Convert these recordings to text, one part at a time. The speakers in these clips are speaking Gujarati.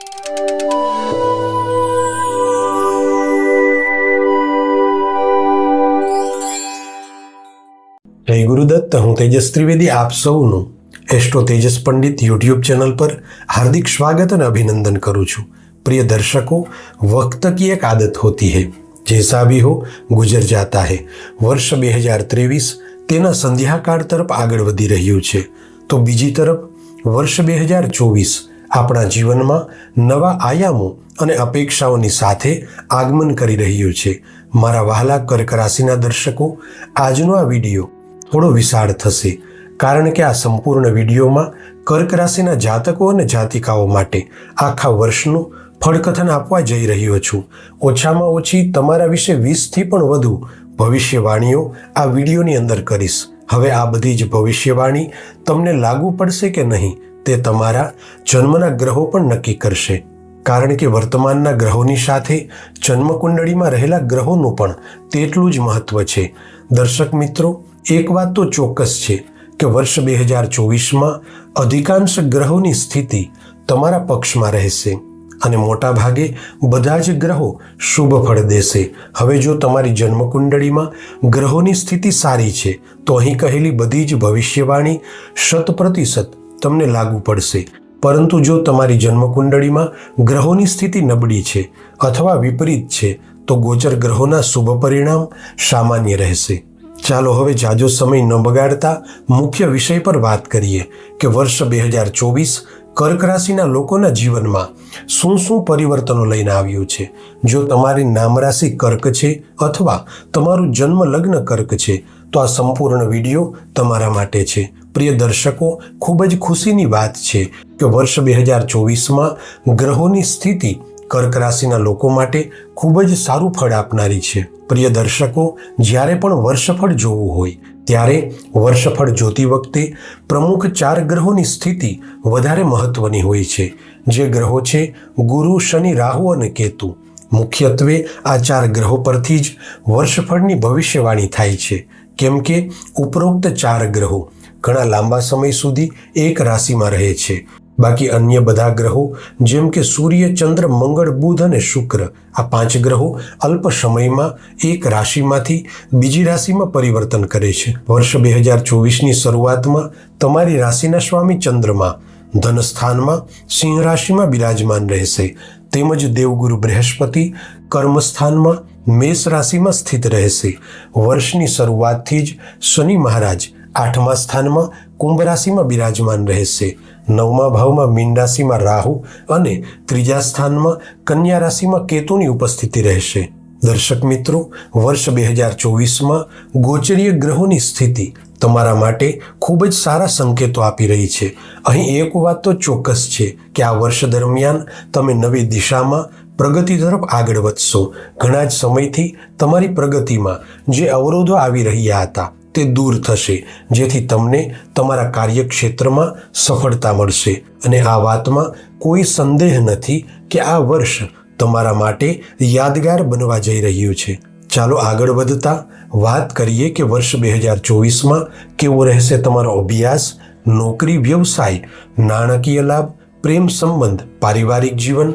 જય ગુરુદત્ત, હું તેજસ ત્રિવેદી આપ સૌનું astro Tejas Pandit YouTube channel પર હાર્દિક સ્વાગત અને અભિનંદન કરું છું। प्रिय दर्शकों, वक्त की एक आदत होती है, जैसा भी हो गुजर जाता है। वर्ष 2023 તેના સંધ્યાકાળ તરફ આગળ વધી રહ્યું છે, તો બીજી તરફ વર્ષ 2024 આપણા જીવનમાં નવા આયામો અને અપેક્ષાઓની સાથે આગમન કરી રહ્યું છે। મારા વહાલા કર્ક રાશિના દર્શકો, આજનો આ વિડીયો થોડો વિશાળ થશે, કારણ કે આ સંપૂર્ણ વિડીયોમાં કર્ક રાશિના જાતકો અને જાતિકાઓ માટે આખા વર્ષનું ફળકથન આપવા જઈ રહ્યો છું। ઓછામાં ઓછી તમારા વિશે 20થી પણ વધુ ભવિષ્યવાણીઓ આ વિડીયોની અંદર કરીશ। હવે આ બધી જ ભવિષ્યવાણી તમને લાગુ પડશે કે નહીં તે તમારા જન્મના ગ્રહો પણ નક્કી કરશે, કારણ કે વર્તમાનના ગ્રહોની સાથે જન્મકુંડળીમાં રહેલા ગ્રહોનું પણ તેટલું જ મહત્વ છે। દર્શક મિત્રો, એક વાત તો ચોક્કસ છે કે વર્ષ 2024માં અધિકાંશ ગ્રહોની સ્થિતિ તમારા પક્ષમાં રહેશે અને મોટા ભાગે બધા જ ગ્રહો શુભ ફળ દેશે। હવે જો તમારી જન્મકુંડળીમાં ગ્રહોની સ્થિતિ સારી છે તો અહીં કહેલી બધી જ ભવિષ્યવાણી 100% તમને લાગુ પડશે, પરંતુ જો તમારી જન્મકુંડળીમાં ગ્રહોની સ્થિતિ નબળી છે અથવા વિપરીત છે તો ગોચર ગ્રહોના શુભ પરિણામ સામાન્ય રહેશે। ચાલો હવે જાજો સમય ન બગાડતા મુખ્ય વિષય પર વાત કરીએ કે વર્ષ 2024 કર્ક રાશિના લોકોના જીવનમાં શું શું પરિવર્તનો લઈને આવ્યું છે। જો તમારી નામ રાશિ કર્ક છે અથવા તમારું જન્મ લગ્ન કર્ક છે તો આ સંપૂર્ણ વિડીયો તમારા માટે છે। પ્રિય દર્શકો, ખૂબ જ ખુશીની વાત છે કે વર્ષ 2024માં ગ્રહોની સ્થિતિ કર્ક રાશિના લોકો માટે ખૂબ જ સારું ફળ આપનારી છે। પ્રિય દર્શકો, જ્યારે પણ વર્ષફળ જોવું હોય ત્યારે વર્ષફળ જોતી વખતે પ્રમુખ 4 ગ્રહોની સ્થિતિ વધારે મહત્વની હોય છે, જે ગ્રહો છે ગુરુ, શનિ, રાહુ અને કેતુ। મુખ્યત્વે આ 4 ગ્રહો પરથી જ વર્ષફળની ભવિષ્યવાણી થાય છે, કેમ કે ઉપરોક્ત 4 ગ્રહો ઘણા લાંબા સમય સુધી એક રાશિમાં રહે છે। બાકી અન્ય બધા ગ્રહો જેમ કે સૂર્ય, ચંદ્ર, મંગળ, બુધ અને શુક્ર, આ 5 ગ્રહો અલ્પ સમયમાં એક રાશિમાંથી બીજી રાશિમાં પરિવર્તન કરે છે। વર્ષ 2024ની શરૂઆતમાં તમારી રાશિના સ્વામી ચંદ્રમા ધનસ્થાનમાં સિંહ રાશિમાં બિરાજમાન રહેશે, તેમજ દેવગુરુ બૃહસ્પતિ કર્મસ્થાનમાં મેષ રાશિમાં સ્થિત રહેશે। વર્ષની શરૂઆતથી જ શનિ મહારાજ 8મા સ્થાનમાં કુંભ રાશિમાં બિરાજમાન રહેશે, 9મા ભાવમાં મીન રાશિમાં રાહુ અને 3જા સ્થાનમાં કન્યા રાશિમાં કેતુની ઉપસ્થિતિ રહેશે। દર્શક મિત્રો, વર્ષ 2024માં ગોચરીય ગ્રહોની સ્થિતિ તમારા માટે ખૂબ જ સારા સંકેતો આપી રહી છે। અહીં એક વાત તો ચોક્કસ છે કે આ વર્ષ દરમિયાન તમે નવી દિશામાં પ્રગતિ તરફ આગળ વધશો। ઘણા જ સમયથી તમારી પ્રગતિમાં જે અવરોધો આવી રહ્યા હતા તે દૂર થશે, જેથી તમને તમારા કાર્યક્ષેત્રમાં સફળતા મળશે અને આ વાતમાં કોઈ સંદેહ નથી કે આ વર્ષ તમારા માટે યાદગાર બનવા જઈ રહ્યું છે। ચાલો આગળ વધતા વાત કરીએ કે વર્ષ 2024માં કેવો રહેશે તમારો અભ્યાસ, નોકરી, વ્યવસાય, નાણાકીય લાભ, પ્રેમ સંબંધ, પારિવારિક જીવન,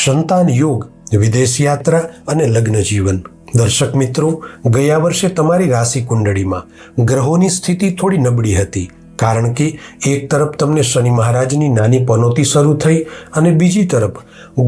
સંતાન યોગ, વિદેશ યાત્રા અને લગ્ન જીવન। દર્શક મિત્રો, ગયા વર્ષે તમારી રાશિ કુંડળીમાં ગ્રહોની સ્થિતિ થોડી નબળી હતી, કારણ કે એક તરફ તમને શનિ મહારાજની નાની પનોતી શરૂ થઈ અને બીજી તરફ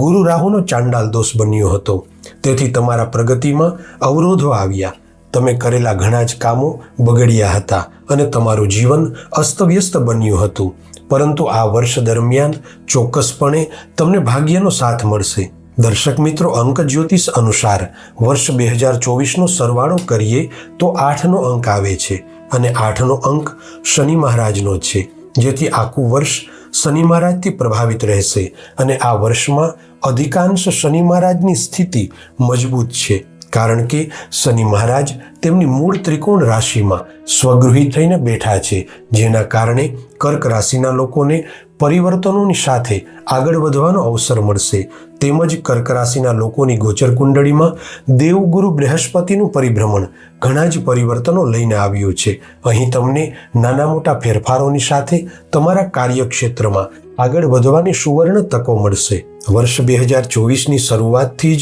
ગુરુ રાહુનો ચાંડાલ દોષ બન્યો હતો, તેથી તમારા પ્રગતિમાં અવરોધો આવ્યા। તમે કરેલા ઘણા જ કામો બગડ્યા હતા અને તમારું જીવન અસ્તવ્યસ્ત બન્યું હતું, પરંતુ આ વર્ષ દરમિયાન ચોક્કસપણે તમને ભાગ્યનો સાથ મળશે। દર્શક મિત્રો, અંક જ્યોતિષ અનુસાર વર્ષ 2024નો સરવાળો કરીએ તો 8નો અંક આવે છે અને 8નો અંક શનિ મહારાજનો છે, જેથી આખું વર્ષ શનિ મહારાજથી પ્રભાવિત રહેશે અને આ વર્ષમાં અધિકાંશ શનિ મહારાજની સ્થિતિ મજબૂત છે, કારણ કે શનિ મહારાજ તેમની મૂળ ત્રિકોણ રાશિમાં સ્વગૃહી થઈને બેઠા છે, જેના કારણે કર્ક રાશિના લોકોને પરિવર્તનોની સાથે આગળ વધવાનો અવસર મળશે। તેમજ કર્ક રાશિના લોકોની ગોચર કુંડળીમાં દેવગુરુ બૃહસ્પતિનું પરિભ્રમણ ઘણા જ પરિવર્તનો લઈને આવ્યું છે। અહીં તમને નાના મોટા ફેરફારોની સાથે તમારા કાર્યક્ષેત્રમાં આગળ વધવાની સુવર્ણ તકો મળશે. વર્ષ 2024ની શરૂઆતથી જ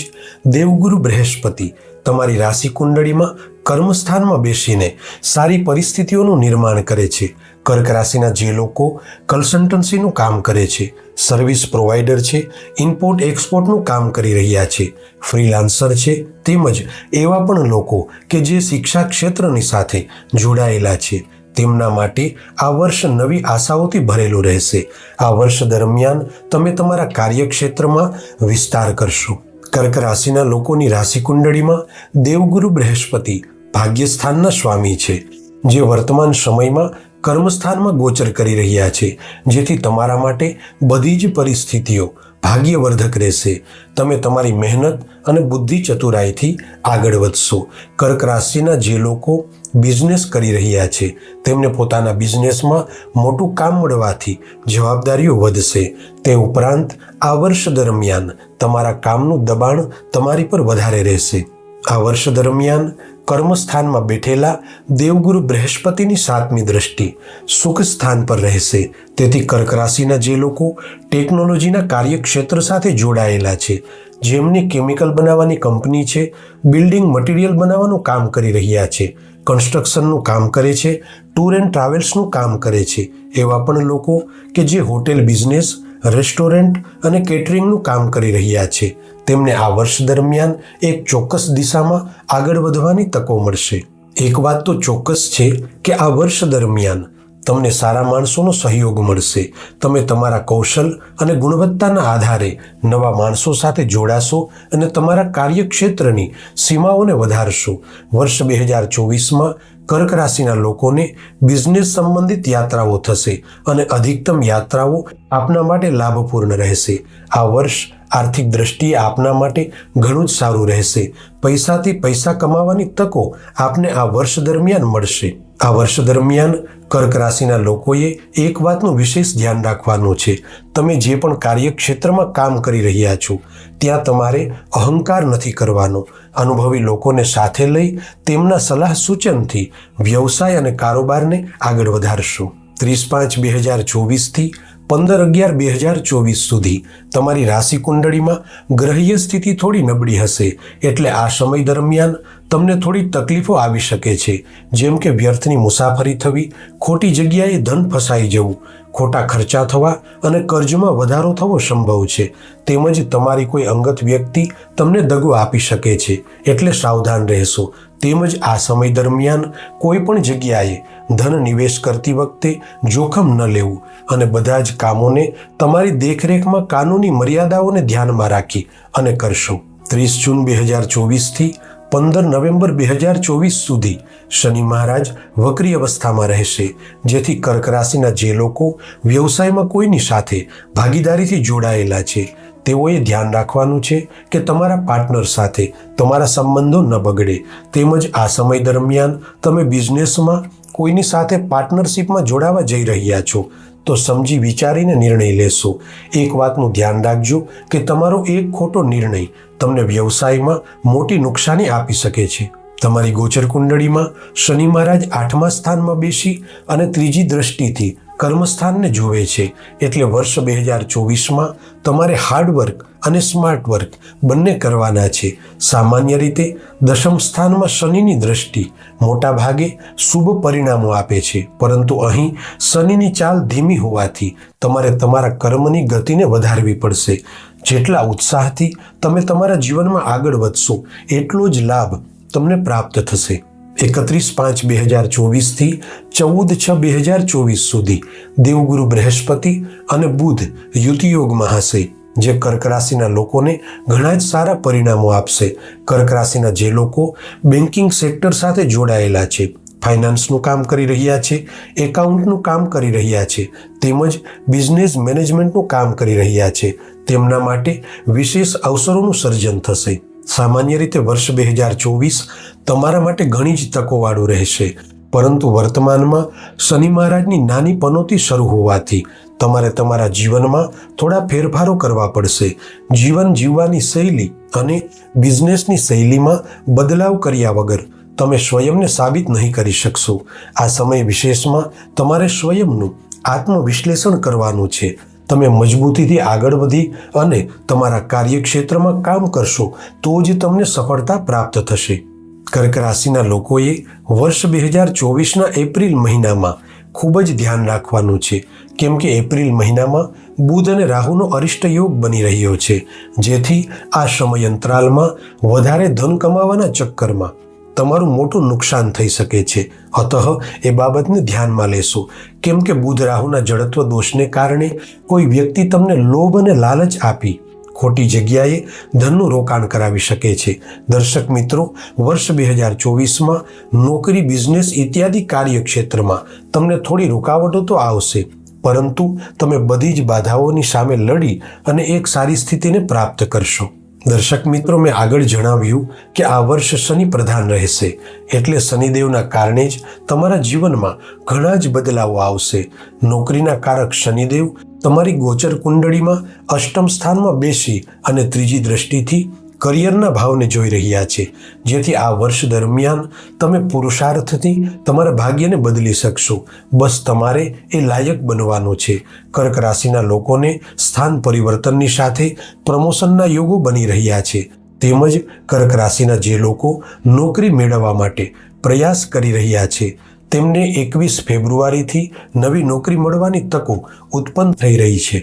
દેવગુરુ બૃહસ્પતિ તમારી રાશિ કુંડળીમાં કર્મસ્થાનમાં બેસીને સારી પરિસ્થિતિઓનું નિર્માણ કરે છે. કર્ક રાશિના જે લોકો કન્સલ્ટન્સીનું કામ કરે છે, સર્વિસ પ્રોવાઈડર છે, ઇમ્પોર્ટ એક્સપોર્ટનું કામ કરી રહ્યા છે, ફ્રીલાન્સર છે, તેમજ એવા પણ લોકો કે જે શિક્ષા ક્ષેત્રની સાથે જોડાયેલા છે, તેમના માટે આ વર્ષ નવી આશાઓથી ભરેલું રહેશે. આ વર્ષ દરમિયાન તમે તમારા કાર્યક્ષેત્રમાં વિસ્તાર કરશો. કર્ક રાશિના લોકોની રાશિ કુંડળીમાં દેવગુરુ બૃહસ્પતિ ભાગ્યસ્થાનના સ્વામી છે, જે વર્તમાન સમયમાં કર્મસ્થાનમાં ગોચર કરી રહ્યા છે, જેથી તમારા માટે બધી જ પરિસ્થિતિઓ ભાગ્યવર્ધક રહેશે. તમે તમારી મહેનત અને બુદ્ધિ ચતુરાઈથી આગળ વધશો. કર્ક રાશિના જે લોકો બિઝનેસ કરી રહ્યા છે, તેમને પોતાના બિઝનેસમાં મોટું કામ મળવાથી જવાબદારીઓ વધશે. તે ઉપરાંત આ વર્ષ દરમિયાન તમારા કામનું દબાણ તમારી પર વધારે રહેશે. આ વર્ષ દરમિયાન કર્મસ્થાનમાં બેઠેલા દેવગુરુ બૃહસ્પતિની 7મી દ્રષ્ટિ સુખ સ્થાન પર રહેશે. તેથી કર્ક રાશિના જે લોકો ટેકનોલોજીના કાર્યક્ષેત્ર સાથે જોડાયેલા છે, જેમની કેમિકલ બનાવવાની કંપની છે, બિલ્ડિંગ મટીરિયલ બનાવવાનું કામ કરી રહ્યા છે, કન્સ્ટ્રક્શનનું કામ કરે છે, ટૂર એન્ડ ટ્રાવેલ્સનું કામ કરે છે, એવા પણ લોકો કે જે હોટેલ બિઝનેસ, રેસ્ટોરન્ટ અને કેટરિંગનું કામ કરી રહ્યા છે, તેમને આ વર્ષ દરમિયાન એક ચોક્કસ દિશામાં આગળ વધવાની તકો મળશે. એક વાત તો ચોક્કસ છે કે આ વર્ષ દરમિયાન તમને સારા માણસોનો સહયોગ મળશે. તમે તમારા કૌશલ અને ગુણવત્તાના આધારે નવા માણસો સાથે જોડાશો અને તમારા કાર્યક્ષેત્રની સીમાઓને વધારશો. વર્ષ 2024માં કર્ક રાશિના લોકોને બિઝનેસ સંબંધિત યાત્રાઓ થશે અને અધિકતમ યાત્રાઓ આપના માટે લાભપૂર્ણ રહેશે. આ વર્ષ આર્થિક દ્રષ્ટિએ આપના માટે ઘણું જ સારું રહેશે. પૈસાથી પૈસા કમાવાની તકો આપને આ વર્ષ દરમિયાન મળશે. આ વર્ષ દરમિયાન કર્ક રાશિના લોકોએ એક વાતનું વિશેષ ધ્યાન રાખવાનું છે. તમે જે પણ કાર્યક્ષેત્રમાં કામ કરી રહ્યા છો, ત્યાં તમારે અહંકાર નથી કરવાનો. અનુભવી લોકોને સાથે લઈ તેમના સલાહ સૂચનથી વ્યવસાય અને કારોબારને આગળ વધારશો. 30/5/2024થી 15/11/2024 સુધી તમારી રાશિ કુંડળીમાં ગ્રહીય સ્થિતિ થોડી નબળી હશે, એટલે આ સમય દરમિયાન તમને થોડી તકલીફો આવી શકે છે, જેમ કે વ્યર્થની મુસાફરી થવી, ખોટી જગ્યાએ ધન ફસાઈ જવું, ખોટા ખર્ચા થવા અને કર્જમાં વધારો થવો સંભવ છે. તેમજ તમારી કોઈ અંગત વ્યક્તિ તમને દગો આપી શકે છે, એટલે સાવધાન રહેશો. તેમજ આ સમય દરમિયાન કોઈ પણ જગ્યાએ ધન નિવેશ કરતી વખતે જોખમ ન લેવું અને બધા જ કામોને તમારી દેખરેખમાં કાનૂની મર્યાદાઓને ધ્યાનમાં રાખી અને કરશો. 30 જૂન 2024થી 15 નવેમ્બર 2024 સુધી શનિ મહારાજ વક્રી અવસ્થામાં રહેશે, જેથી કર્ક રાશિના જે લોકો વ્યવસાયમાં કોઈની સાથે ભાગીદારીથી જોડાયેલા છે, તેઓએ ધ્યાન રાખવાનું છે કે તમારા પાર્ટનર સાથે તમારા સંબંધો ન બગડે. તેમજ આ સમય દરમિયાન તમે બિઝનેસમાં કોઈની સાથે પાર્ટનરશિપમાં જોડાવા જઈ રહ્યા છો, તો સમજી વિચારીને નિર્ણય લેશો. એક વાતનું ધ્યાન રાખજો કે તમારો એક ખોટો નિર્ણય તમને વ્યવસાયમાં મોટી નુકસાની આપી શકે છે. તમારી ગોચર કુંડળીમાં શનિ મહારાજ 8મા સ્થાનમાં બેસી અને 3જી દ્રષ્ટિથી કર્મસ્થાનને જોવે છે, એટલે વર્ષ 2024માં તમારે હાર્ડવર્ક અને સ્માર્ટ વર્ક બંને કરવાના છે. સામાન્ય રીતે 10મ સ્થાનમાં શનિની દ્રષ્ટિ મોટા ભાગે શુભ પરિણામો આપે છે, પરંતુ અહીં શનિની ચાલ ધીમી હોવાથી તમારે તમારા કર્મની ગતિને વધારવી પડશે. જેટલા ઉત્સાહથી તમે તમારા જીવનમાં આગળ વધશો, એટલો જ લાભ તમને પ્રાપ્ત થશે. 31/5/2024થી 14/6/2024 સુધી દેવગુરુ બૃહસ્પતિ અને બુધ યુતિયોગમાં હશે, જે કર્ક રાશિના લોકોને ઘણા જ સારા પરિણામો આપશે. કર્ક રાશિના જે લોકો બેન્કિંગ સેક્ટર સાથે જોડાયેલા છે, ફાઇનાન્સનું કામ કરી રહ્યા છે, એકાઉન્ટનું કામ કરી રહ્યા છે, તેમજ બિઝનેસ મેનેજમેન્ટનું કામ કરી રહ્યા છે, તેમના માટે વિશેષ અવસરોનું સર્જન થશે. સામાન્ય રીતે વર્ષ 2024 તમારા માટે ઘણી જ તકોવાળું રહેશે, પરંતુ વર્તમાનમાં શનિ મહારાજની નાની પનોતી શરૂ હોવાથી તમારે તમારા જીવનમાં થોડા ફેરફારો કરવા પડશે. જીવન જીવવાની શૈલી અને બિઝનેસની શૈલીમાં બદલાવ કર્યા વગર તમે સ્વયંને સાબિત નહીં કરી શકશો. આ સમય વિશેષમાં તમારે સ્વયંનું આત્મવિશ્લેષણ કરવાનું છે. તમે મજબૂતીથી આગળ વધી અને તમારા કાર્યક્ષેત્રમાં કામ કરશો તો જ તમને સફળતા પ્રાપ્ત થશે. કર્ક રાશિના લોકોએ વર્ષ 2024ના એપ્રિલ મહિનામાં ખૂબ જ ધ્યાન રાખવાનું છે, કેમ કે એપ્રિલ મહિનામાં બુધ અને રાહુનો અરિષ્ટ યોગ બની રહ્યો છે, જેથી આ સમયાંતરાલમાં વધારે ધન કમાવાના ચક્કરમાં તમારું મોટું નુકસાન થઈ શકે છે. અતઃ એ બાબતને ધ્યાનમાં લેશો, કેમ કે બુધ રાહુના જડત્વ દોષને કારણે કોઈ વ્યક્તિ તમને લોભ અને લાલચ આપી ખોટી જગ્યાએ ધનનું રોકાણ કરાવી શકે છે. દર્શક મિત્રો, વર્ષ 2024માં નોકરી, બિઝનેસ ઇત્યાદિ કાર્યક્ષેત્રમાં તમને થોડી રૂકાવટો તો આવશે, પરંતુ તમે બધી જ બાધાઓની સામે લડી અને એક સારી સ્થિતિને પ્રાપ્ત કરશો. દર્શક મિત્રો, મેં આગળ જણાવ્યું કે આ વર્ષ શનિ પ્રધાન રહેશે, એટલે શનિદેવના કારણે જ તમારા જીવનમાં ઘણા જ બદલાવો આવશે. નોકરીના કારક શનિદેવ તમારી ગોચર કુંડળીમાં અષ્ટમ સ્થાનમાં બેસી અને ત્રીજી દ્રષ્ટિથી કરિયરના ભાવને જોઈ રહ્યા છે, જેથી આ વર્ષ દરમિયાન તમે પુરુષાર્થથી તમારા ભાગ્યને બદલી શકશો. બસ તમારે એ લાયક બનવાનું છે. કર્ક રાશિના લોકોને સ્થાન પરિવર્તનની સાથે પ્રમોશનના યોગો બની રહ્યા છે. તેમજ કર્ક રાશિના જે લોકો નોકરી મેળવવા માટે પ્રયાસ કરી રહ્યા છે તેમને 21 ફેબ્રુઆરીથી નવી નોકરી મળવાની તકો ઉત્પન્ન થઈ રહી છે.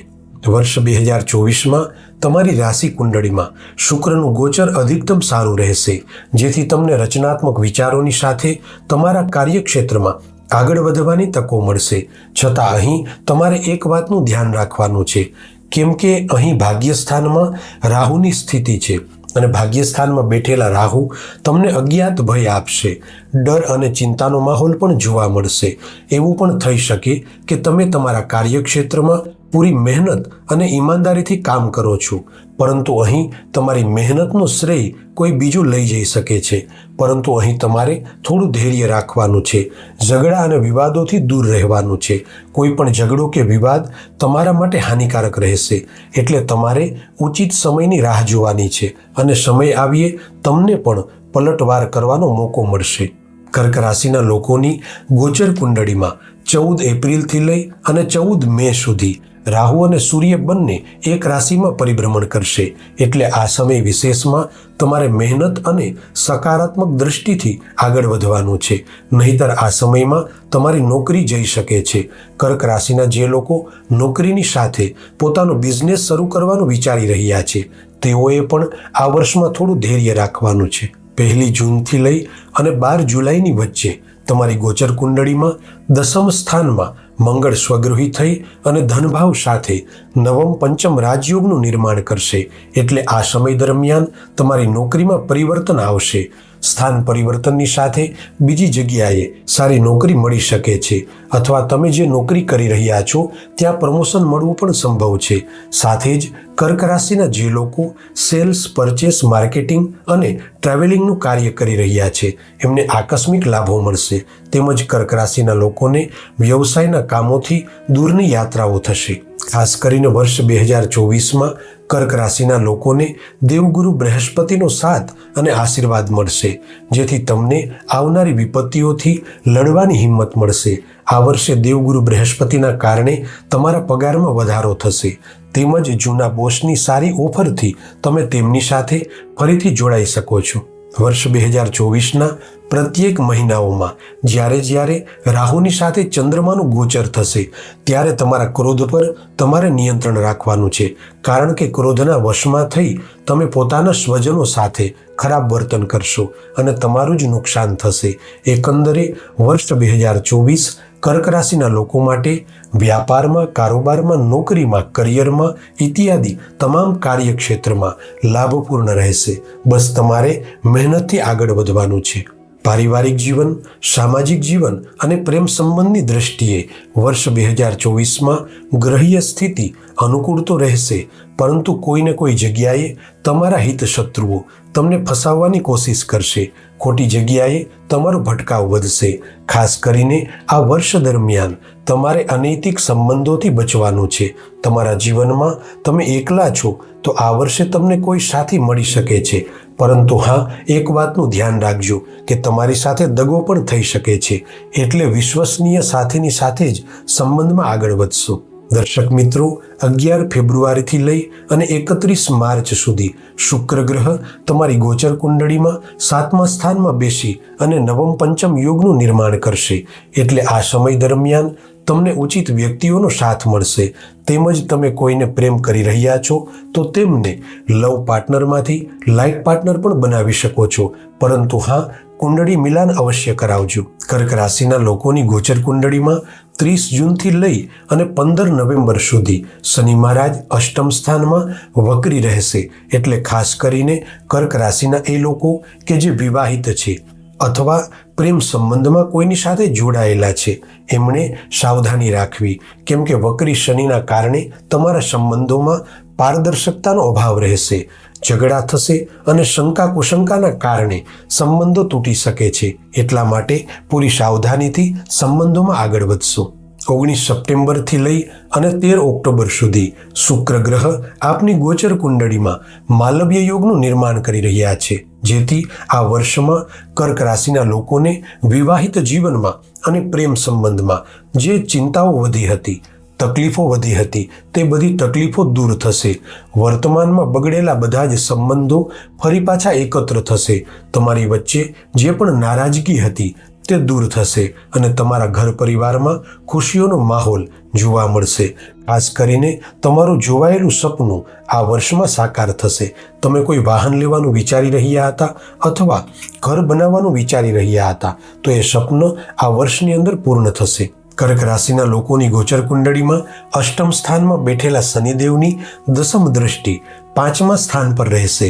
વર્ષ 2024માં તમારી રાશિ કુંડળીમાં શુક્રનું ગોચર અધિકતમ સારું રહેશે, જેથી તમને રચનાત્મક વિચારોની સાથે તમારા કાર્યક્ષેત્રમાં આગળ વધવાની તકો મળશે. છતાં અહીં તમારે એક વાતનું ધ્યાન રાખવાનું છે, કેમ કે અહીં ભાગ્યસ્થાનમાં રાહુની સ્થિતિ છે અને ભાગ્યસ્થાનમાં બેઠેલા રાહુ તમને અજ્ઞાત ભય આપશે. ડર અને ચિંતાનો માહોલ પણ જોવા મળશે. એવું પણ થઈ શકે કે તમે તમારા કાર્યક્ષેત્રમાં પૂરી મહેનત અને ઈમાનદારીથી કામ કરો છો, પરંતુ અહીં તમારી મહેનતનો શ્રેય કોઈ બીજું લઈ જઈ શકે છે. પરંતુ અહીં તમારે થોડું ધૈર્ય રાખવાનું છે. ઝઘડા અને વિવાદોથી દૂર રહેવાનું છે. કોઈ પણ ઝઘડો કે વિવાદ તમારા માટે હાનિકારક રહેશે, એટલે તમારે ઉચિત સમયની રાહ જોવાની છે અને સમય આવીએ તમને પણ પલટવાર કરવાનો મોકો મળશે. કર્ક રાશિના લોકોની ગોચર કુંડળીમાં 14 એપ્રિલથી લઈ અને 14 મે સુધી રાહુ અને સૂર્ય બંને એક રાશિમાં પરિભ્રમણ કરશે, એટલે આ સમય વિશેષમાં તમારે મહેનત અને સકારાત્મક દ્રષ્ટિથી આગળ વધવાનું છે, નહીંતર આ સમયમાં તમારી નોકરી જઈ શકે છે. કર્ક રાશિના જે લોકો નોકરીની સાથે પોતાનો બિઝનેસ શરૂ કરવાનું વિચારી રહ્યા છે તેઓએ પણ આ વર્ષમાં થોડું ધૈર્ય રાખવાનું છે. 1 જૂનથી લઈ અને 12 જુલાઈની વચ્ચે તમારી ગોચર કુંડળીમાં 10મ સ્થાનમાં મંગળ સ્વગૃહી થઈ અને ધનભાવ સાથે નવમ પંચમ રાજયોગનું નિર્માણ કરશે, એટલે આ સમય દરમિયાન તમારી નોકરીમાં પરિવર્તન આવશે. સ્થાન પરિવર્તનની સાથે બીજી જગ્યાએ સારી નોકરી મળી શકે છે, અથવા તમે જે નોકરી કરી રહ્યા છો ત્યાં પ્રમોશન મળવું પણ સંભવ છે. સાથે જ કર્ક રાશિના જે લોકો સેલ્સ, પરચેસ, માર્કેટિંગ અને ટ્રાવેલિંગનું કાર્ય કરી રહ્યા છે એમને આકસ્મિક લાભો મળશે. તેમજ કર્ક રાશિના લોકોને વ્યવસાયના કામોથી દૂરની યાત્રાઓ થશે. ખાસ કરીને વર્ષ 2024માં કર્ક રાશિના લોકોને દેવગુરુ બૃહસ્પતિનો સાથ અને આશીર્વાદ મળશે, જેથી તમને આવનારી વિપત્તિઓથી લડવાની હિંમત મળશે. આ વર્ષે દેવગુરુ બૃહસ્પતિના કારણે તમારા પગારમાં વધારો થશે, તેમજ જૂના બોસની સારી ઓફરથી તમે તેમની સાથે ફરીથી જોડાઈ શકો છો. વર્ષ 2024ના પ્રત્યેક મહિનાઓમાં જ્યારે રાહુની સાથે ચંદ્રમાનું ગોચર થશે ત્યારે તમારા ક્રોધ પર તમારે નિયંત્રણ રાખવાનું છે, કારણ કે ક્રોધના વશમાં થઈ તમે પોતાના સ્વજનો સાથે ખરાબ વર્તન કરશો અને તમારું જ નુકસાન થશે. એકંદરે વર્ષ 2024 કર્ક રાશિના લોકો માટે વ્યાપારમાં, કારોબારમાં, નોકરીમાં, કરિયરમાં ઇત્યાદિ તમામ કાર્યક્ષેત્રમાં લાભપૂર્ણ રહેશે. બસ તમારે મહેનતથી આગળ વધવાનું છે. પારિવારિક જીવન, સામાજિક જીવન અને પ્રેમ સંબંધની દ્રષ્ટિએ વર્ષ 2024માં ગ્રહીય સ્થિતિ અનુકૂળ તો રહેશે, પરંતુ કોઈને કોઈ જગ્યાએ તમારા હિતશત્રુઓ તમને ફસાવવાની કોશિશ કરશે. ખોટી જગ્યાએ તમારો ભટકાવ વધશે. ખાસ કરીને આ વર્ષ દરમિયાન તમારે અનૈતિક સંબંધોથી બચવાનું છે. તમારા જીવનમાં તમે એકલા છો તો આ વર્ષે તમને કોઈ સાથી મળી શકે છે, પરંતુ હા, એક વાતનું ધ્યાન રાખજો કે તમારી સાથે દગો પણ થઈ શકે છે, એટલે વિશ્વસનીય સાથીની સાથે જ સંબંધમાં આગળ વધશો. દર્શક મિત્રો, 11 ફેબ્રુઆરીથી લઈ અને 31 માર્ચ સુધી શુક્ર ગ્રહ તમારી ગોચર કુંડળીમાં 7મા સ્થાનમાં બેસી અને નવમ પંચમ યોગનું નિર્માણ કરશે. એટલે આ સમય દરમિયાન તમને ઉચિત વ્યક્તિઓનો સાથ મળશે. તેમજ તમે કોઈને પ્રેમ કરી રહ્યા છો તો તેમને લવ પાર્ટનરમાંથી લાઈફ પાર્ટનર પણ બનાવી શકો છો. પરંતુ હા, કુંડળી મિલાન અવશ્ય કરાવજો. કર્ક રાશિના લોકોની ગોચર કુંડળીમાં 30 જૂનથી લઈ અને 15 નવેમ્બર સુધી શનિ મહારાજ અષ્ટમ સ્થાનમાં વક્રી રહેશે. એટલે ખાસ કરીને કર્ક રાશિના એ લોકો કે જે વિવાહિત છે અથવા પ્રેમ સંબંધમાં કોઈની સાથે જોડાયેલા છે એમણે સાવધાની રાખવી. કેમ કે વક્રી શનિના કારણે તમારા સંબંધોમાં પારદર્શકતાનો અભાવ રહેશે. ઝઘડા થશે અને શંકા કુશંકાના કારણે સંબંધો તૂટી શકે છે. એટલા માટે પૂરી સાવધાનીથી સંબંધોમાં આગળ વધશો. 19 સપ્ટેમ્બરથી લઈ અને 13 ઓક્ટોબર સુધી શુક્ર ગ્રહ આપની ગોચર કુંડળીમાં માલવ્ય યોગનું નિર્માણ કરી રહ્યા છે. જેથી આ વર્ષમાં કર્ક રાશિના લોકોને વિવાહિત જીવનમાં અને પ્રેમ સંબંધમાં જે ચિંતાઓ વધી હતી, તકલીફો વધી હતી, તે બધી તકલીફો દૂર થશે. વર્તમાનમાં બગડેલા બધા જ સંબંધો ફરી પાછા એકત્ર થશે. તમારી વચ્ચે જે પણ નારાજગી હતી તે દૂર થશે અને તમારા ઘર પરિવારમાં ખુશીઓનો માહોલ જોવા મળશે. ખાસ કરીને તમારું જોવાયેલું સપનું આ વર્ષમાં સાકાર થશે. તમે કોઈ વાહન લેવાનું વિચારી રહ્યા હતા અથવા ઘર બનાવવાનું વિચારી રહ્યા હતા તો એ સપન આ વર્ષની અંદર પૂર્ણ થશે. કર્ક રાશિના લોકોની ગોચર કુંડળીમાં અષ્ટમ સ્થાનમાં બેઠેલા શનિદેવની દસમ દ્રષ્ટિ 5મા સ્થાન પર રહેશે.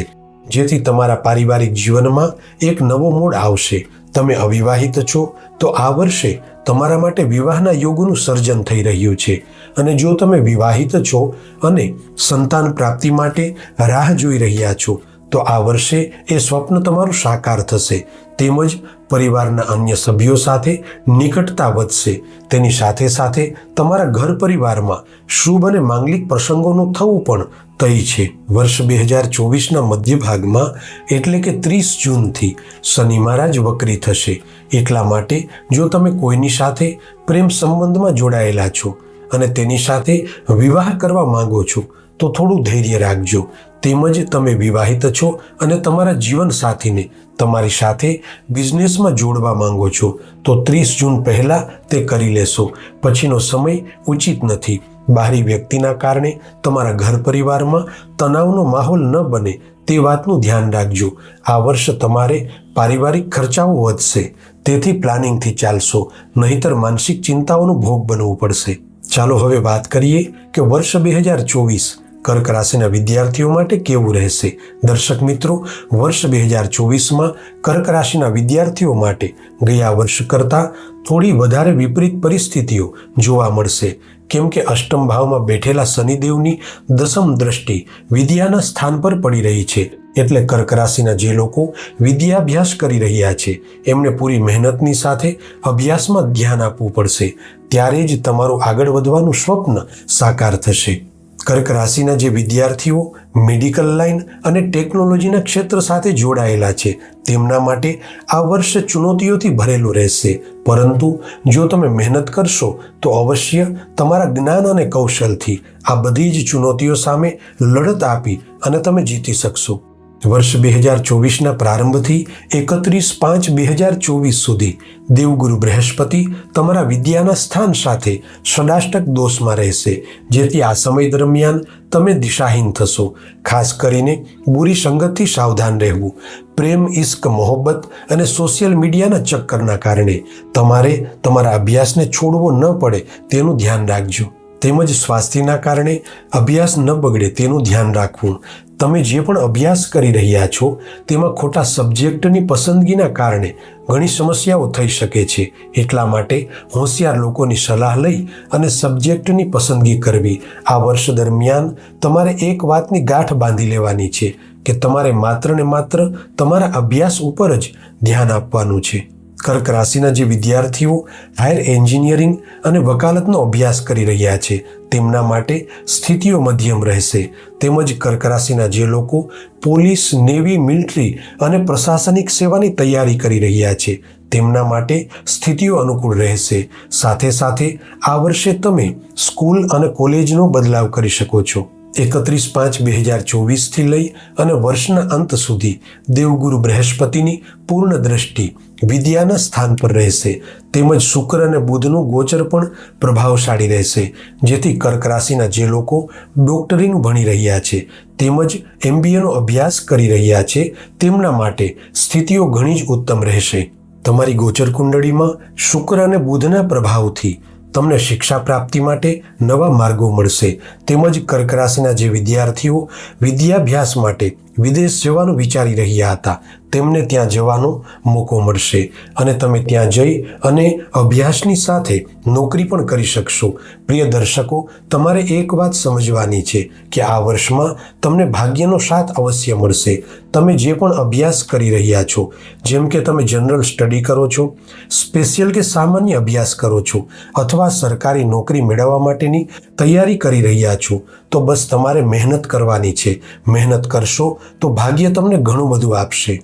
જેથી તમારા પારિવારિક જીવનમાં એક નવો મોડ આવશે. તમે અવિવાહિત છો તો આ વર્ષે તમારા માટે વિવાહના યોગનું સર્જન થઈ રહ્યું છે. અને જો તમે વિવાહિત છો અને સંતાન પ્રાપ્તિ માટે રાહ જોઈ રહ્યા છો તો આ વર્ષે એ સ્વપ્ન તમારું સાકાર થશે. તેમજ પરિવારના અન્ય સભ્યો સાથે નિકટતા વધશે. તેની સાથે સાથે તમારા ઘર પરિવારમાં શુભ અને માંગલિક પ્રસંગોનું થવું પણ તય છે. વર્ષ 2024ના મધ્ય ભાગમાં એટલે કે 30 જૂનથી શનિ મહારાજ વક્રી થશે. એટલા માટે જો તમે કોઈની સાથે પ્રેમ સંબંધમાં જોડાયેલા છો અને તેની સાથે વિવાહ કરવા માંગો છો તો થોડું ધૈર્ય રાખજો. તેમજ તમે વિવાહિત છો અને તમારા જીવન સાથીને તમારી સાથે બિઝનેસમાં જોડવા માંગો છો તો 30 જૂન પહેલાં તે કરી લેશો. પછીનો સમય ઉચિત નથી. બહારી વ્યક્તિના કારણે તમારા ઘર પરિવારમાં તણાવનો માહોલ ન બને તે વાતનું ધ્યાન રાખજો. આ વર્ષ તમારે પારિવારિક ખર્ચાઓ વધશે. તેથી પ્લાનિંગથી ચાલશો, નહીંતર માનસિક ચિંતાઓનો ભોગ બનવું પડશે. ચાલો હવે વાત કરીએ કે વર્ષ 2024 કર્ક રાશિના વિદ્યાર્થીઓ માટે કેવું રહેશે. દર્શક મિત્રો, વર્ષ 2024માં કર્ક રાશિના વિદ્યાર્થીઓ માટે ગયા વર્ષ કરતાં થોડી વધારે વિપરીત પરિસ્થિતિઓ જોવા મળશે. કેમ કે અષ્ટમ ભાવમાં બેઠેલા શનિદેવની દસમ દ્રષ્ટિ વિદ્યાના સ્થાન પર પડી રહી છે. એટલે કર્ક રાશિના જે લોકો વિદ્યાભ્યાસ કરી રહ્યા છે એમને પૂરી મહેનતની સાથે અભ્યાસમાં ધ્યાન આપવું પડશે. ત્યારે જ તમારું આગળ વધવાનું સ્વપ્ન સાકાર થશે. કર્ક રાશિના જે વિદ્યાર્થીઓ મેડિકલ લાઇન અને ટેકનોલોજીના ક્ષેત્ર સાથે જોડાયેલા છે તેમના માટે આ વર્ષ ચુનૌતીઓથી ભરેલું રહેશે. પરંતુ જો તમે મહેનત કરશો તો અવશ્ય તમારા જ્ઞાન અને કૌશલથી આ બધી જ ચુનૌતીઓ સામે લડત આપી અને તમે જીતી શકશો. વર્ષ 2024ના પ્રારંભથી 31/5/2024 સુધી દેવગુરુ બૃહસ્પતિ તમારા વિદ્યાના સ્થાન સાથે ષડાષ્ટક દોષમાં રહેશે. જેથી આ સમય દરમિયાન તમે દિશાહીન થશો. ખાસ કરીને બુરી સંગતથી સાવધાન રહેવું. પ્રેમ, ઇશ્ક, મોહબ્બત અને સોશિયલ મીડિયાના ચક્કરના કારણે તમારે તમારા અભ્યાસને છોડવો ન પડે તેનું ધ્યાન રાખજો. તેમજ સ્વાસ્થ્યના કારણે અભ્યાસ ન બગડે તેનું ધ્યાન રાખવું. તમે જે પણ અભ્યાસ કરી રહ્યા છો તેમાં ખોટા સબ્જેક્ટની પસંદગીના કારણે ઘણી સમસ્યાઓ થઈ શકે છે. એટલા માટે હોશિયાર લોકોની સલાહ લઈ અને સબ્જેક્ટની પસંદગી કરવી. આ વર્ષ દરમિયાન તમારે એક વાતની ગાંઠ બાંધી લેવાની છે કે તમારે માત્ર ને માત્ર તમારા અભ્યાસ ઉપર જ ધ્યાન આપવાનું છે. કર્ક રાશિના જે વિદ્યાર્થીઓ હાયર એન્જિનિયરિંગ અને વકાલતનો અભ્યાસ કરી રહ્યા છે તેમના માટે સ્થિતિઓ મધ્યમ રહેશે. તેમજ કર્ક રાશિના જે લોકો પોલીસ, નેવી, મિલિટરી અને પ્રશાસનિક સેવાની તૈયારી કરી રહ્યા છે તેમના માટે સ્થિતિઓ અનુકૂળ રહેશે. સાથે સાથે આ વર્ષે તમે સ્કૂલ અને કોલેજનો બદલાવ કરી શકો છો. 31/5/2024 લઈ અને વર્ષના અંત સુધી દેવગુરુ બૃહસ્પતિની પૂર્ણ દ્રષ્ટિ વિદ્યાના સ્થાન પર રહેશે. તેમજ શુક્ર અને બુધનું ગોચર પણ પ્રભાવશાળી રહેશે, જેથી કર્ક રાશિના જે લોકો ડોક્ટરીનું ભણી રહ્યા છે તેમજ MBAનો અભ્યાસ કરી રહ્યા છે તેમના માટે સ્થિતિઓ ઘણી જ ઉત્તમ રહેશે. તમારી ગોચર કુંડળીમાં શુક્ર અને બુધના પ્રભાવથી તમને શિક્ષા પ્રાપ્તિ માટે નવા માર્ગો મળશે. તેમજ કર્ક રાશિના જે વિદ્યાર્થીઓ વિદ્યાભ્યાસ માટે વિદેશ જવાનું વિચારી રહ્યા હતા તેમને ત્યાં જવાનો મોકો મળશે અને તમે ત્યાં જઈ અને અભ્યાસની સાથે નોકરી પણ કરી શકશો. પ્રિય દર્શકો, તમારે એક વાત સમજવાની છે કે આ વર્ષમાં તમને ભાગ્યનો સાથ અવશ્ય મળશે. તમે જે પણ અભ્યાસ કરી રહ્યા છો, જેમ કે તમે જનરલ સ્ટડી કરો છો, સ્પેશિયલ કે સામાન્ય અભ્યાસ કરો છો અથવા સરકારી નોકરી મેળવવા માટેની તૈયારી કરી રહ્યા છો, તો બસ તમારે મહેનત કરવાની છે. મહેનત કરશો તો ભાગ્ય તમને ઘણું બધું આપશે.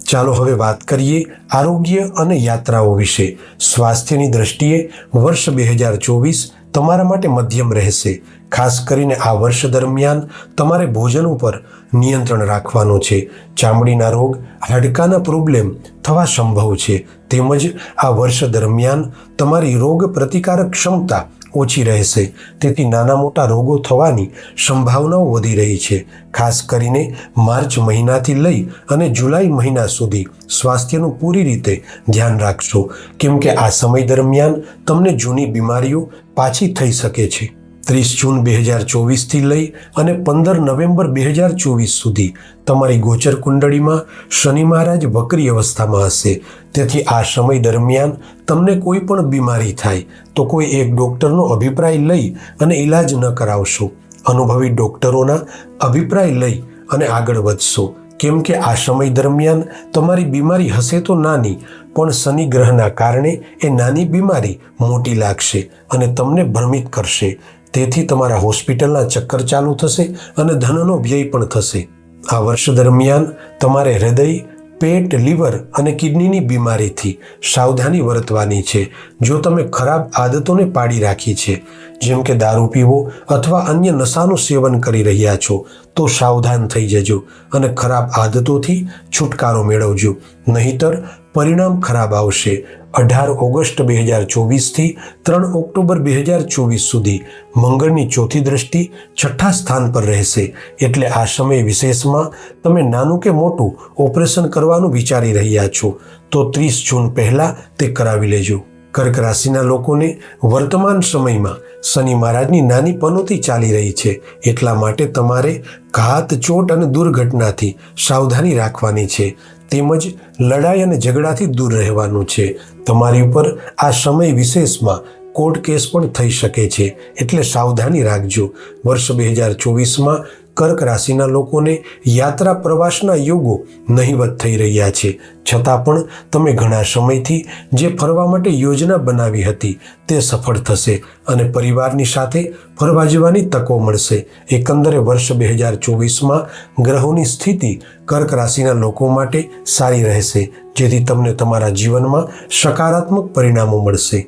ચાલો હવે વાત કરીએ આરોગ્ય અને યાત્રાઓ વિશે. સ્વાસ્થ્યની દ્રષ્ટિએ વર્ષ 2024 તમારા માટે મધ્યમ રહેશે. ખાસ કરીને આ વર્ષ દરમિયાન તમારે ભોજન ઉપર નિયંત્રણ રાખવાનું છે. ચામડીના રોગ, હાડકાના પ્રોબ્લેમ થવા સંભવ છે. તેમજ આ વર્ષ દરમિયાન તમારી રોગ પ્રતિકારક ક્ષમતા ઓછી રહેશે, તેથી નાના મોટા રોગો થવાની સંભાવનાઓ વધી રહી છે. ખાસ કરીને માર્ચ મહિનાથી લઈ અને જુલાઈ મહિના સુધી સ્વાસ્થ્યનું પૂરી રીતે ધ્યાન રાખશો, કેમ કે આ સમય દરમિયાન તમને જૂની બીમારીઓ પાછી થઈ શકે છે. 30 જૂન 2024 લઈ અને 15 નવેમ્બર 2024 સુધી તમારી ગોચર કુંડળીમાં શનિ મહારાજ વક્રી અવસ્થામાં હશે. તેથી આ સમય દરમિયાન તમને કોઈ પણ બીમારી થાય તો કોઈ એક ડૉક્ટરનો અભિપ્રાય લઈ અને ઈલાજ ન કરાવશો. અનુભવી ડૉક્ટરોના અભિપ્રાય લઈ અને આગળ વધશો, કેમ કે આ સમય દરમિયાન તમારી બીમારી હશે તો નાની, પણ શનિ ગ્રહના કારણે એ નાની બીમારી મોટી લાગશે અને તમને ભ્રમિત કરશે. તેથી તમારા હોસ્પિટલના ચક્કર ચાલુ થશે અને ધનનો વ્યય પણ થશે. આ વર્ષ દરમિયાન તમારે હૃદય, પેટ, લીવર અને કિડનીની બીમારીથી સાવધાની વર્તવાની છે. જો તમે ખરાબ આદતોને પાડી રાખી છે, જેમ કે દારૂ પીવો અથવા અન્ય નશાનું સેવન કરી રહ્યા છો, તો સાવધાન થઈ જજો અને ખરાબ આદતોથી છુટકારો મેળવજો, નહીતર પરિણામ ખરાબ આવશે. 18 ઓગસ્ટ 2024 3 ઓક્ટોબર 2024 સુધી મંગળની ચોથી દ્રષ્ટિ 6થા સ્થાન પર રહેશે. એટલે આ સમય વિશેષમાં તમે નાનું કે મોટું ઓપરેશન કરવાનું વિચારી રહ્યા છો તો 30 જૂન પહેલાં તે કરાવી લેજો. કર્ક રાશિના લોકોને વર્તમાન સમયમાં શનિ મહારાજની નાની પનોતી ચાલી રહી છે, એટલા માટે તમારે ઘાત, ચોટ અને દુર્ઘટનાથી સાવધાની રાખવાની છે. તેમજ લડાઈ અને ઝઘડાથી દૂર રહેવાનું છે. તમારી ઉપર આ સમય વિશેષમાં કોર્ટ કેસ પણ થઈ શકે છે, એટલે સાવધાની રાખજો. વર્ષ 2024માં કર્ક રાશિના લોકોને યાત્રા પ્રવાસના યોગો નહિવત થઈ રહ્યા છે. છતાં પણ તમે ઘણા સમયથી જે ફરવા માટે યોજના બનાવી હતી તે સફળ થશે અને પરિવારની સાથે ફરવા જવાની તકો મળશે. એકંદરે વર્ષ 2024માં ગ્રહોની સ્થિતિ કર્ક રાશિના લોકો માટે સારી રહેશે, જેથી તમને તમારા જીવનમાં સકારાત્મક પરિણામો મળશે.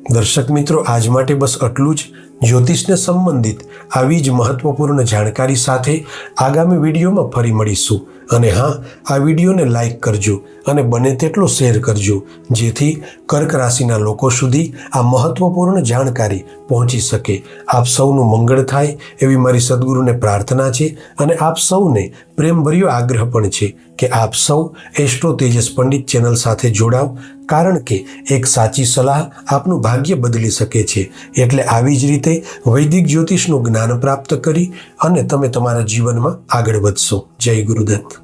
દર્શક મિત્રો, આજ માટે બસ આટલું જ. જ્યોતિષને સંબંધિત આવી જ મહત્વપૂર્ણ જાણકારી સાથે આગામી વિડીયોમાં ફરી મળીશું. અને હા, આ વિડીયોને લાઈક કરજો અને બને તેટલો શેર કરજો, જેથી કર્ક રાશિના લોકો સુધી આ મહત્વપૂર્ણ જાણકારી પહોંચી શકે. આપ સૌનું મંગળ થાય એવી મારી સદગુરુને પ્રાર્થના છે અને આપ સૌને પ્રેમભર્યો આગ્રહ પણ છે કે આપ સૌ એસ્ટ્રો તેજસ પંડિત ચેનલ સાથે જોડાવ, કારણ કે એક સાચી સલાહ આપનું ભાગ્ય બદલી શકે છે. એટલે આવી જ રીતે વૈદિક જ્યોતિષનું જ્ઞાન પ્રાપ્ત કરી અને તમે તમારા જીવનમાં આગળ વધશો. જય ગુરુદત્ત.